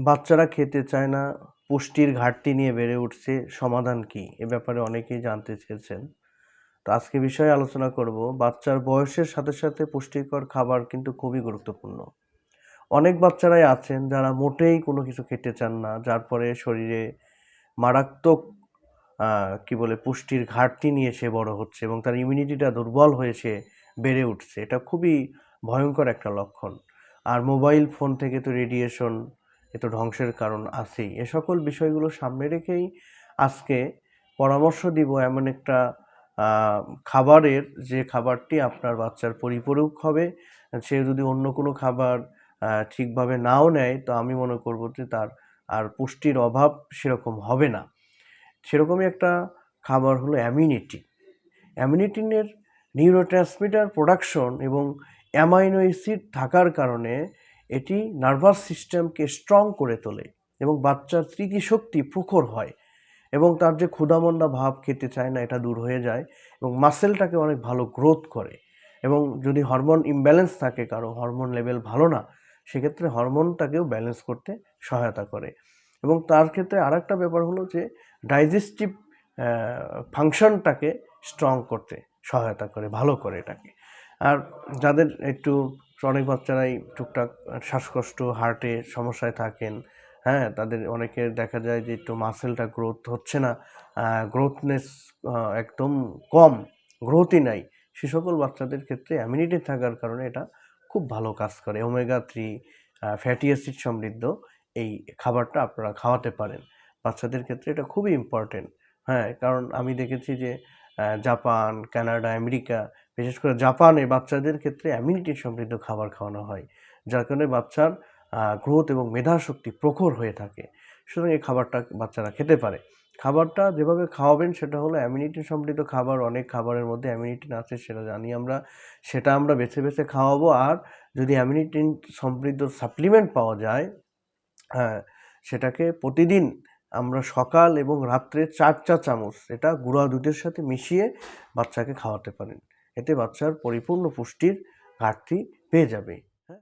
বাচ্চারা খেতে চায় না, পুষ্টির ঘাটতি নিয়ে বেড়ে উঠছে, সমাধান কী? এ ব্যাপারে অনেকেই জানতে চেয়েছেন। তো আজকে বিষয়ে আলোচনা করব, বাচ্চার বয়সের সাথে সাথে পুষ্টিকর খাবার কিন্তু খুবই গুরুত্বপূর্ণ। অনেক বাচ্চারাই আছেন যারা মোটেই কোনো কিছু খেতে চান না, যার ফলে শরীরে মারাত্মক পুষ্টির ঘাটতি নিয়ে সে বড় হচ্ছে এবং তার ইমিউনিটিটা দুর্বল হয়ে সে বেড়ে উঠছে। এটা খুবই ভয়ঙ্কর একটা লক্ষণ। আর মোবাইল ফোন থেকে তো রেডিয়েশন, এ তো ধ্বংসের কারণ আছেই। এ সকল বিষয়গুলো সামনে রেখেই আজকে পরামর্শ দিব এমন একটা খাবারের, যে খাবারটি আপনার বাচ্চার পরিপূরক হবে। সে যদি অন্য কোনো খাবার ঠিকভাবে নাও নেয়, তো আমি মনে করব যে তার আর পুষ্টির অভাব সেরকম হবে না। সেরকমই একটা খাবার হলো অ্যামিনিটিন। অ্যামিনিটিনের নিউরোট্রান্সমিটার প্রোডাকশন এবং অ্যামাইনো অ্যাসিড থাকার কারণে এটি নার্ভাস সিস্টেমকে স্ট্রং করে তোলে এবং বাচ্চার স্মৃতিশক্তি প্রখর হয় এবং তার যে ক্ষুধামন্দা ভাব, খেতে চায় না, এটা দূর হয়ে যায় এবং মাসেলটাকে অনেক ভালো গ্রোথ করে। এবং যদি হরমোন ইমব্যালেন্স থাকে, কারো হরমোন লেভেল ভালো না, সেক্ষেত্রে হরমোনটাকেও ব্যালেন্স করতে সহায়তা করে। এবং তার ক্ষেত্রে আর একটা ব্যাপার হলো যে ডাইজেস্টিভ ফাংশনটাকে স্ট্রং করতে সহায়তা করে, ভালো করে এটাকে। আর যাদের একটু, অনেক বাচ্চারাই টুকটাক শ্বাসকষ্ট, হার্টে সমস্যায় থাকেন, হ্যাঁ, তাদের অনেকের দেখা যায় যে একটু মাসেলটা গ্রোথ হচ্ছে না, গ্রোথনেস একদম কম, গ্রোথই নাই। সে সকল বাচ্চাদের ক্ষেত্রে অ্যামিনিটি থাকার কারণে এটা খুব ভালো কাজ করে। ওমেগা-3 ফ্যাটি অ্যাসিড সমৃদ্ধ এই খাবারটা আপনারা খাওয়াতে পারেন। বাচ্চাদের ক্ষেত্রে এটা খুবই ইম্পর্টেন্ট। হ্যাঁ, কারণ আমি দেখেছি যে জাপান, কানাডা, আমেরিকা, বিশেষ করে জাপানে বাচ্চাদের ক্ষেত্রে অ্যামিনিটি সমৃদ্ধ খাবার খাওয়ানো হয়, যার কারণে বাচ্চার গ্রোথ এবং মেধাশক্তি প্রখর হয়ে থাকে। সুতরাং এই খাবারটা বাচ্চারা খেতে পারে। খাবারটা যেভাবে খাওয়াবেন সেটা হলো অ্যামিনিটি সমৃদ্ধ খাবার। অনেক খাবারের মধ্যে অ্যামিনিটিন আছে, সেটা জানি আমরা। সেটা আমরা বেছে বেছে খাওয়াবো। আর যদি অ্যামিনিটিন সমৃদ্ধ সাপ্লিমেন্ট পাওয়া যায়, হ্যাঁ, সেটাকে প্রতিদিন আমরা সকাল এবং রাত্রে 4 চা চামচ এটা গুঁড়া দুধের সাথে মিশিয়ে বাচ্চাকে খাওয়াতে পারেন। এতে বাচ্চার পরিপূর্ণ পুষ্টির ঘাটতি পেয়ে যাবে।